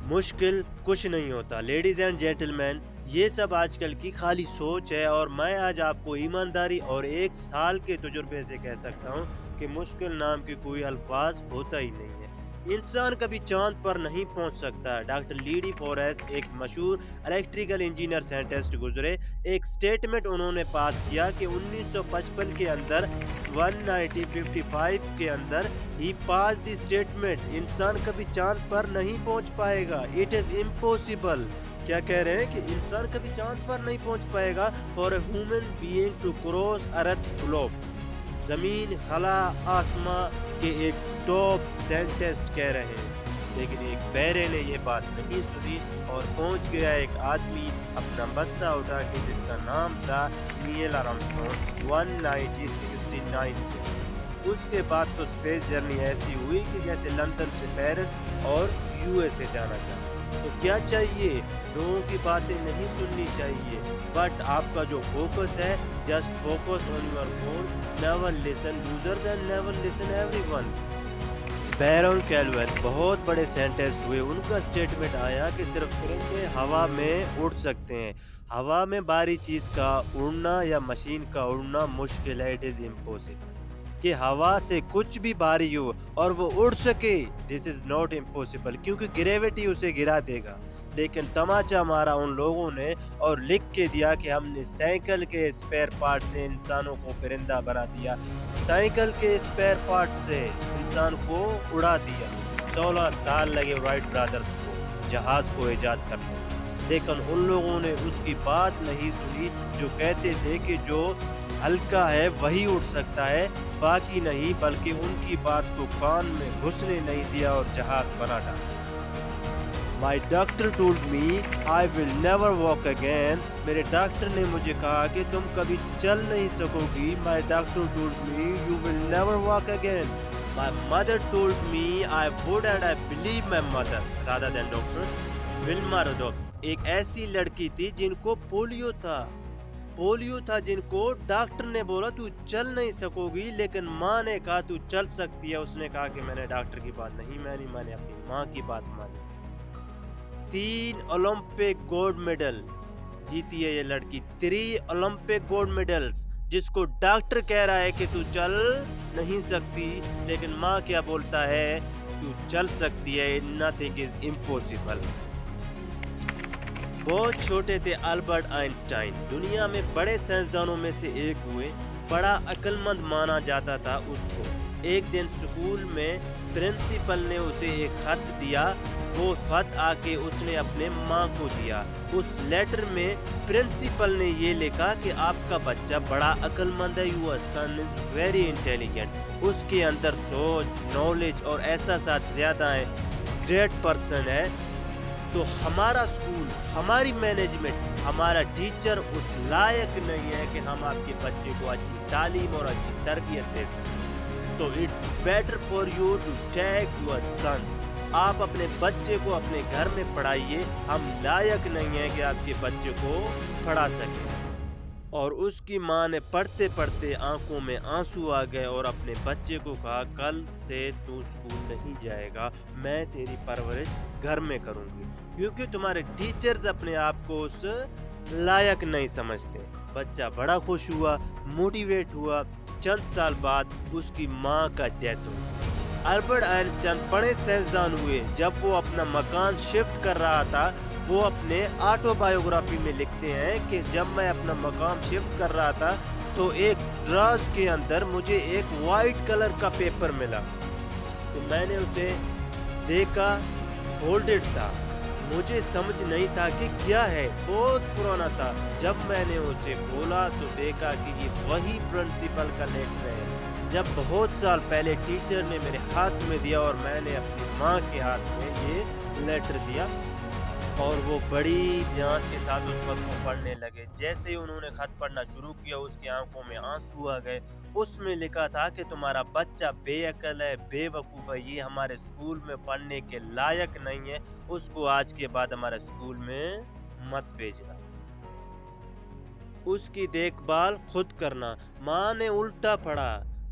مشکل کچھ نہیں ہوتا لیڈیز اینڈ جینٹلمین، یہ سب آج کل کی خالی سوچ ہے، اور میں آج آپ کو ایمانداری اور 1 سال کے تجربے سے کہہ سکتا ہوں کہ مشکل نام کی کوئی الفاظ ہوتا ہی نہیں ہے۔ انسان کبھی چاند پر نہیں پہنچ سکتا۔ ڈاکٹر لیڈی فورسٹ، ایک مشہور الیکٹریکل انجینئر سائنٹسٹ گزرے، ایک سٹیٹمنٹ انہوں نے پاس کیا کہ 1955 کے اندر 1955 کے اندر ہی پاس دی سٹیٹمنٹ، انسان کبھی چاند پر نہیں پہنچ پائے گا، اٹ از امپوسیبل۔ کیا کہہ رہے ہیں کہ انسان کبھی چاند پر نہیں پہنچ پائے گا، for a human being to cross earth globe, زمین خلا آسماں کے ایک ٹاپ سائنٹسٹ کہہ رہے ہیں۔ لیکن ایک بیرے نے یہ بات نہیں سنی اور پہنچ گیا ایک آدمی اپنا بستہ اٹھا کے، جس کا نام تھا نیل آرمسٹرانگ، 1969 کے۔ اس کے بعد تو اسپیس جرنی ایسی ہوئی کہ جیسے لندن سے پیرس اور USA جانا چاہتا۔ تو کیا چاہیے؟ لوگوں کی باتیں نہیں سننی چاہیے، بٹ آپ کا جو فوکس ہے، just focus on your goal, never listen losers and never listen every one. بیرون کیلوین بہت بڑے سائنٹسٹ ہوئے، ان کا سٹیٹمنٹ آیا کہ صرف پرندے ہوا میں اڑ سکتے ہیں، ہوا میں بھاری چیز کا اڑنا یا مشین کا اڑنا مشکل ہے، اٹ از امپوسیبل۔ کہ ہوا سے کچھ بھی بھاری ہو اور وہ اڑ سکے، دس از ناٹ امپوسیبل، کیونکہ گریویٹی اسے گرا دے گا۔ لیکن تماچا مارا ان لوگوں نے اور لکھ کے دیا کہ ہم نے سائیکل کے اسپیئر پارٹ سے انسانوں کو پرندہ بنا دیا، سائیکل کے اسپیئر پارٹ سے انسان کو اڑا دیا۔ 16 سال لگے رائٹ برادرز کو جہاز کو ایجاد کرنے میں، لیکن ان لوگوں نے اس کی بات نہیں سنی جو کہتے تھے کہ جو ہلکا ہے وہی اڑ سکتا ہے، باقی نہیں، بلکہ ان کی بات کو کان میں گھسنے نہیں دیا اور جہاز بنا ڈالا۔ My doctor told me I will never walk again. میرے ڈاکٹر نے مجھے کہا کہ تم کبھی چل نہیں سکو گی۔ My doctor told me you will never walk again. My mother told me I would, and I believe my mother rather than doctor. Wilma Rudolph ایک ایسی لڑکی تھی جن کو پولیو تھا، جن کو ڈاکٹر نے بولا تو چل نہیں سکو گی، لیکن ماں نے کہا تو چل سکتی ہے۔ اس نے کہا کہ میں نے ڈاکٹر کی بات نہیں مانی، میں نے اپنی ماں کی بات مانی۔ 3 اولمپک گولڈ میڈل جیتی ہے یہ لڑکی، 3 اولمپک گولڈ میڈلز، جس کو ڈاکٹر کہہ رہا ہے کہ تو چل نہیں سکتی، لیکن ماں کیا بولتا ہے؟ تو چل سکتی ہے، nothing is impossible۔ بہت چھوٹے تھے البرٹ آئنسٹائن، دنیا میں بڑے سائنسدانوں میں سے ایک ہوئے، بڑا عقل مند مانا جاتا تھا اس کو۔ ایک دن اسکول میں پرنسپل نے اسے ایک خط دیا، وہ خط آ کے اس نے اپنے ماں کو دیا۔ اس لیٹر میں پرنسپل نے یہ لکھا کہ آپ کا بچہ بڑا عقل مند ہے، your son is very intelligent، اس کے اندر سوچ، نالج اور احساسات زیادہ ہیں، گریٹ پرسن ہے۔ تو ہمارا اسکول، ہماری مینجمنٹ، ہمارا ٹیچر اس لائق نہیں ہے کہ ہم آپ کے بچے کو اچھی تعلیم اور اچھی تربیت دے سکیں۔ So it's better for you to take your son۔ آپ اپنے بچے کو اپنے گھر میں پڑھائیے، ہم لائق نہیں ہیں کہ آپ کے بچے کو پڑھا سکیں۔ اور اس کی ماں نے پڑھتے پڑھتے آنکھوں میں آنسو آ گئے اور اپنے بچے کو کہا کل سے تو اسکول نہیں جائے گا، میں تیری پرورش گھر میں کروں گی، کیونکہ تمہارے ٹیچرز اپنے آپ کو اس لائق نہیں سمجھتے۔ بچہ بڑا خوش ہوا، موٹیویٹ ہوا۔ چند سال بعد اس کی ماں کا ڈیتھ ہوئی۔ البرٹ آئنسٹائن بڑے سائنسدان ہوئے۔ جب وہ اپنا مکان شفٹ کر رہا تھا، وہ اپنے آٹو بایوگرافی میں لکھتے ہیں کہ جب میں اپنا مقام شفٹ کر رہا تھا تو ایک ڈراز کے اندر مجھے ایک وائٹ کلر کا پیپر ملا، تو میں نے اسے دیکھا، فولڈڈ تھا، مجھے سمجھ نہیں تھا کہ کیا ہے، بہت پرانا تھا۔ جب میں نے اسے کھولا تو دیکھا کہ یہ وہی پرنسپل کا لیٹر ہے جب بہت سال پہلے ٹیچر نے میرے ہاتھ میں دیا، اور میں نے اپنی ماں کے ہاتھ میں یہ لیٹر دیا، اور وہ بڑی دھیان کے ساتھ اس خط کو پڑھنے لگے۔ جیسے ہی انہوں نے خط پڑھنا شروع کیا، اس کی آنکھوں میں آنسو آ گئے۔ اس میں لکھا تھا کہ تمہارا بچہ بے عقل ہے، بے وقوف ہے، یہ ہمارے اسکول میں پڑھنے کے لائق نہیں ہے، اس کو آج کے بعد ہمارے اسکول میں مت بھیجنا، اس کی دیکھ بھال خود کرنا۔ ماں نے الٹا پڑھا،